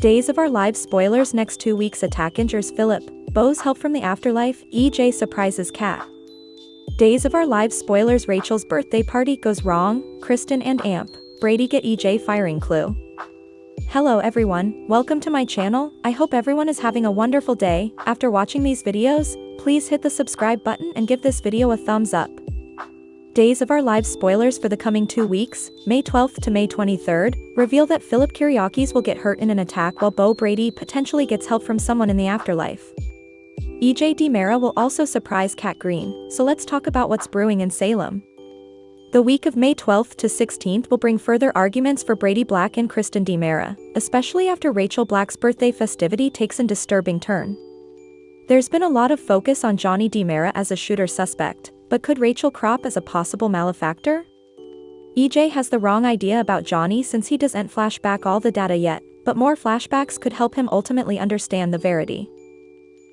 Days of Our Lives spoilers. Next 2 weeks attack injures Philip. Beau's help from the afterlife. EJ surprises Kat. Days of Our Lives spoilers. Rachel's birthday party goes wrong. Kristen and Amp. Brady get EJ firing clue. Hello everyone, welcome to my channel. I hope everyone is having a wonderful day. After watching these videos, please hit the subscribe button and give this video a thumbs up. Days of Our Lives spoilers for the coming 2 weeks, May 12th to May 23rd, reveal that Philip Kiriakis will get hurt in an attack while Beau Brady potentially gets help from someone in the afterlife. EJ DiMera will also surprise Kat Green, so let's talk about what's brewing in Salem. The week of May 12th to 16th will bring further arguments for Brady Black and Kristen DiMera, especially after Rachel Black's birthday festivity takes a disturbing turn. There's been a lot of focus on Johnny DiMera as a shooter suspect, but could Rachel crop as a possible malefactor? EJ has the wrong idea about Johnny since he doesn't flash back all the data yet, but more flashbacks could help him ultimately understand the verity.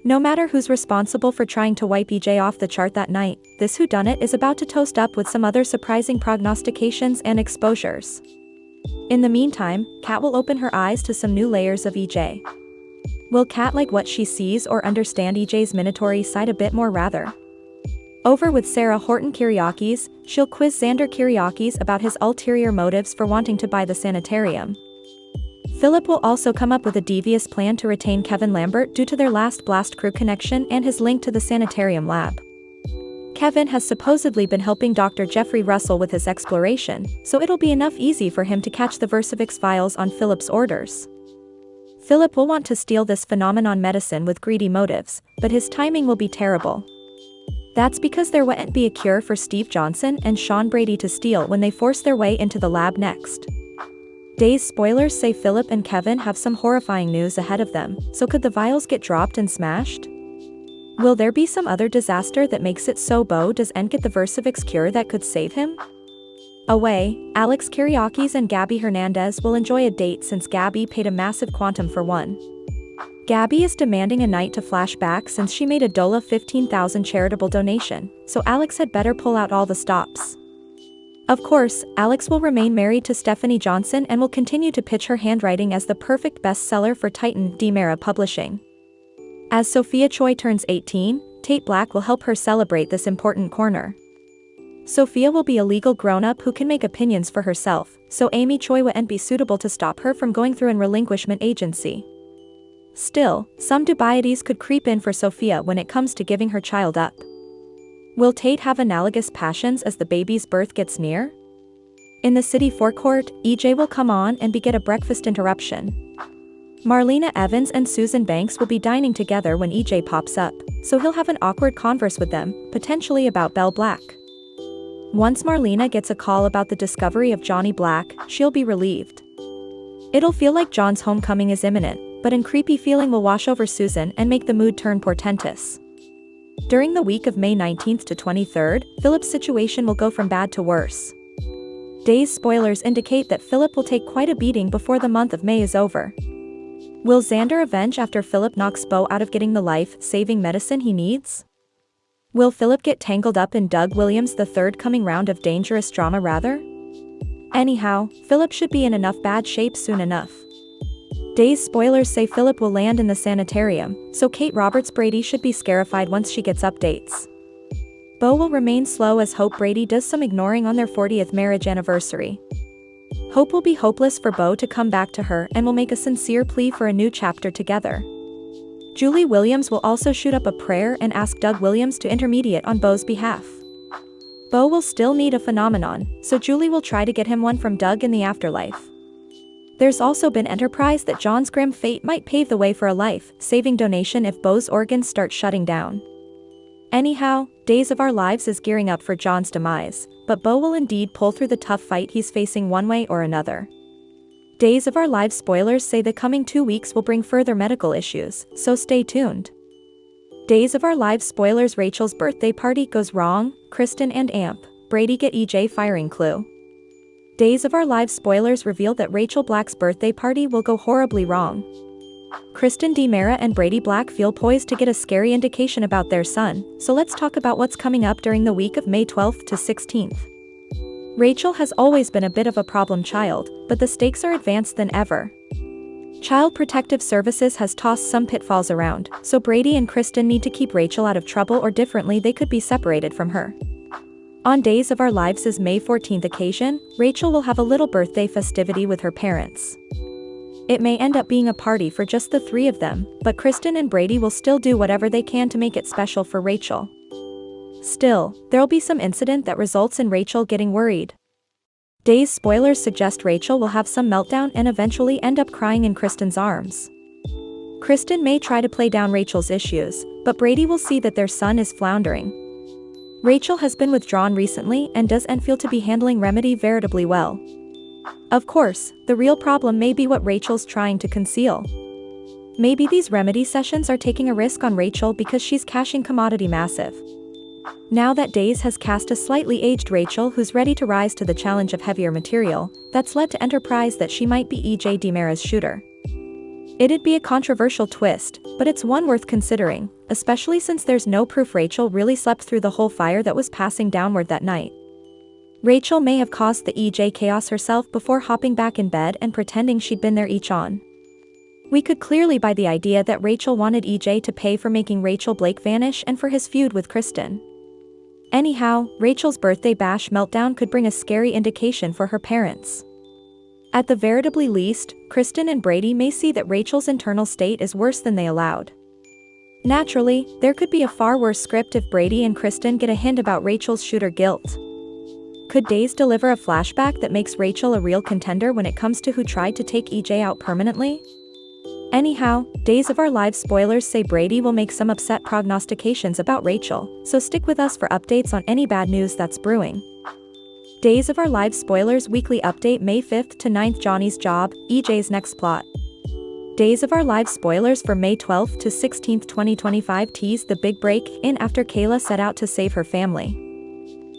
No matter who's responsible for trying to wipe EJ off the chart that night, this whodunit is about to toast up with some other surprising prognostications and exposures. In the meantime, Kat will open her eyes to some new layers of EJ. Will Kat like what she sees or understand EJ's minatory side a bit more rather? Over with Sarah Horton Kiriakis, she'll quiz Xander Kiriakis about his ulterior motives for wanting to buy the sanitarium. Philip will also come up with a devious plan to retain Kevin Lambert due to their last Blast Crew connection and his link to the sanitarium lab. Kevin has supposedly been helping Dr. Jeffrey Russell with his exploration, so it'll be enough easy for him to catch the Versavix files on Philip's orders. Philip will want to steal this phenomenon medicine with greedy motives, but his timing will be terrible. That's because there wouldn't be a cure for Steve Johnson and Sean Brady to steal when they force their way into the lab next. Days spoilers say Philip and Kevin have some horrifying news ahead of them, so could the vials get dropped and smashed? Will there be some other disaster that makes it so Beau doesn't get the Versavix cure that could save him? Away, Alex Kiriakis and Gabby Hernandez will enjoy a date since Gabby paid a massive quantum for one. Gabby is demanding a night to flash back since she made a $15,000 charitable donation, so Alex had better pull out all the stops. Of course, Alex will remain married to Stephanie Johnson and will continue to pitch her handwriting as the perfect bestseller for Titan DiMera Publishing. As Sophia Choi turns 18, Tate Black will help her celebrate this important corner. Sophia will be a legal grown-up who can make opinions for herself, so Amy Choi wouldn't be suitable to stop her from going through an relinquishment agency. Still, some dubieties could creep in for Sophia when it comes to giving her child up. Will Tate have analogous passions as the baby's birth gets near? In the city forecourt, EJ will come on and get a breakfast interruption. Marlena Evans and Susan Banks will be dining together when EJ pops up, so he'll have an awkward converse with them, potentially about Belle Black. Once Marlena gets a call about the discovery of Johnny Black, she'll be relieved. It'll feel like John's homecoming is imminent, but a creepy feeling will wash over Susan and make the mood turn portentous. During the week of May 19th to 23rd, Philip's situation will go from bad to worse. Days spoilers indicate that Philip will take quite a beating before the month of May is over. Will Xander avenge after Philip knocks Beau out of getting the life-saving medicine he needs? Will Philip get tangled up in Doug Williams' third coming round of dangerous drama rather? Anyhow, Philip should be in enough bad shape soon enough. Days spoilers say Philip will land in the sanitarium, so Kate Roberts Brady should be scarified once she gets updates. Beau will remain slow as Hope Brady does some ignoring on their 40th marriage anniversary. Hope will be hopeless for Beau to come back to her and will make a sincere plea for a new chapter together. Julie Williams will also shoot up a prayer and ask Doug Williams to intermediate on Beau's behalf. Beau will still need a phenomenon, so Julie will try to get him one from Doug in the afterlife. There's also been enterprise that John's grim fate might pave the way for a life-saving donation if Beau's organs start shutting down. Anyhow, Days of Our Lives is gearing up for John's demise, but Beau will indeed pull through the tough fight he's facing one way or another. Days of Our Lives spoilers say the coming 2 weeks will bring further medical issues, so stay tuned. Days of Our Lives spoilers Rachel's birthday party goes wrong, Kristen and Amp. Brady get EJ firing clue. Days of Our Lives spoilers reveal that Rachel Black's birthday party will go horribly wrong. Kristen DiMera and Brady Black feel poised to get a scary indication about their son, so let's talk about what's coming up during the week of May 12th to 16th. Rachel has always been a bit of a problem child, but the stakes are advanced than ever. Child Protective Services has tossed some pitfalls around, so Brady and Kristen need to keep Rachel out of trouble, or differently they could be separated from her. On Days of Our Lives' May 14th occasion, Rachel will have a little birthday festivity with her parents. It may end up being a party for just the three of them, but Kristen and Brady will still do whatever they can to make it special for Rachel. Still, there'll be some incident that results in Rachel getting worried. Days spoilers suggest Rachel will have some meltdown and eventually end up crying in Kristen's arms. Kristen may try to play down Rachel's issues, but Brady will see that their son is floundering. Rachel has been withdrawn recently and doesn't feel to be handling Remedy veritably well. Of course, the real problem may be what Rachel's trying to conceal. Maybe these Remedy sessions are taking a risk on Rachel because she's cashing commodity massive. Now that Days has cast a slightly aged Rachel who's ready to rise to the challenge of heavier material, that's led to Enterprise that she might be EJ DiMera's shooter. It'd be a controversial twist, but it's one worth considering, especially since there's no proof Rachel really slept through the whole fire that was passing downward that night. Rachel may have caused the EJ chaos herself before hopping back in bed and pretending she'd been there each on. We could clearly buy the idea that Rachel wanted EJ to pay for making Rachel Blake vanish and for his feud with Kristen. Anyhow, Rachel's birthday bash meltdown could bring a scary indication for her parents. At the veritably least, Kristen and Brady may see that Rachel's internal state is worse than they allowed. Naturally, there could be a far worse script if Brady and Kristen get a hint about Rachel's shooter guilt. Could Days deliver a flashback that makes Rachel a real contender when it comes to who tried to take EJ out permanently? Anyhow, Days of Our Lives spoilers say Brady will make some upset prognostications about Rachel, so stick with us for updates on any bad news that's brewing. Days of Our Lives spoilers weekly update May 5th to 9th. Johnny's job, EJ's next plot. Days of Our Lives spoilers for May 12th to 16th 2025 tease the big break in after Kayla set out to save her family.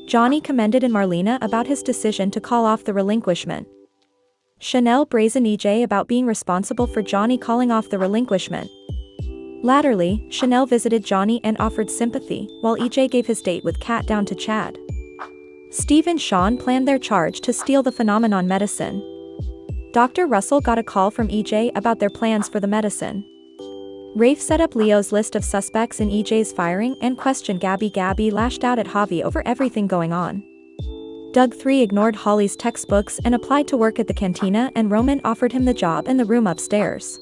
Johnny commended in Marlena about his decision to call off the relinquishment. Chanel brazen EJ about being responsible for Johnny calling off the relinquishment. Latterly, Chanel visited Johnny and offered sympathy, while EJ gave his date with Kat down to Chad. Steve and Sean planned their charge to steal the phenomenon medicine. Dr. Russell got a call from EJ about their plans for the medicine. Rafe set up Leo's list of suspects in EJ's firing and questioned Gabby. Gabby lashed out at Javi over everything going on. Doug 3 ignored Holly's textbooks and applied to work at the cantina, and Roman offered him the job in the room upstairs.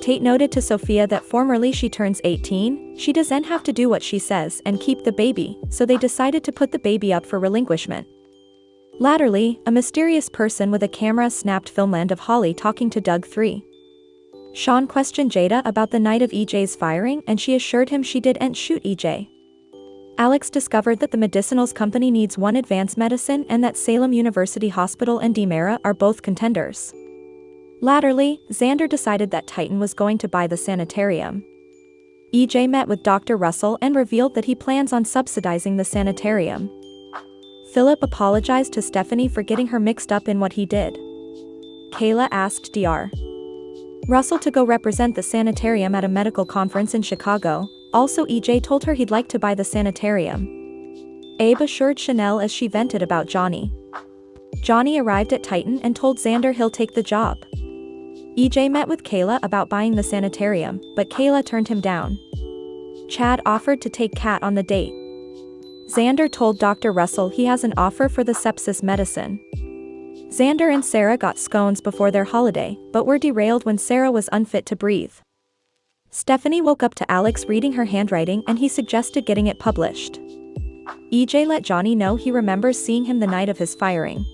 Tate noted to Sophia that formerly she turns 18, she doesn't have to do what she says and keep the baby, so they decided to put the baby up for relinquishment. Latterly, a mysterious person with a camera snapped filmland of Holly talking to Doug 3. Sean questioned Jada about the night of EJ's firing, and she assured him she didn't shoot EJ. Alex discovered that the medicinals company needs one advanced medicine and that Salem University Hospital and DiMera are both contenders. Latterly, Xander decided that Titan was going to buy the sanitarium. EJ met with Dr. Russell and revealed that he plans on subsidizing the sanitarium. Philip apologized to Stephanie for getting her mixed up in what he did. Kayla asked Dr. Russell to go represent the sanitarium at a medical conference in Chicago. Also, EJ told her he'd like to buy the sanitarium. Abe assured Chanel as she vented about Johnny. Johnny arrived at Titan and told Xander he'll take the job. EJ met with Kayla about buying the sanitarium, but Kayla turned him down. Chad offered to take Kat on the date. Xander told Dr. Russell he has an offer for the sepsis medicine. Xander and Sarah got scones before their holiday, but were derailed when Sarah was unfit to breathe. Stephanie woke up to Alex reading her handwriting and he suggested getting it published. EJ let Johnny know he remembers seeing him the night of his firing.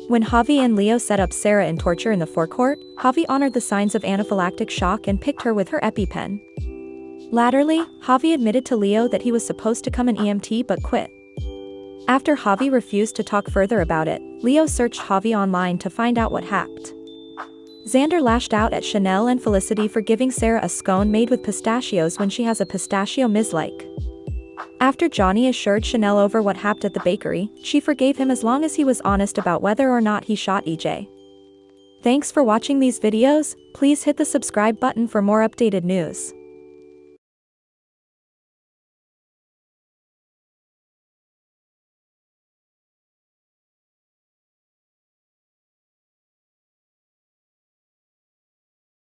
When Javi and Leo set up Sarah in torture in the forecourt, Javi honored the signs of anaphylactic shock and picked her with her EpiPen. Latterly, Javi admitted to Leo that he was supposed to come an EMT but quit. After Javi refused to talk further about it, Leo searched Javi online to find out what happened. Xander lashed out at Chanel and Felicity for giving Sarah a scone made with pistachios when she has a pistachio mislike. After Johnny assured Chanel over what happened at the bakery, she forgave him as long as he was honest about whether or not he shot EJ. Thanks for watching these videos. Please hit the subscribe button for more updated news.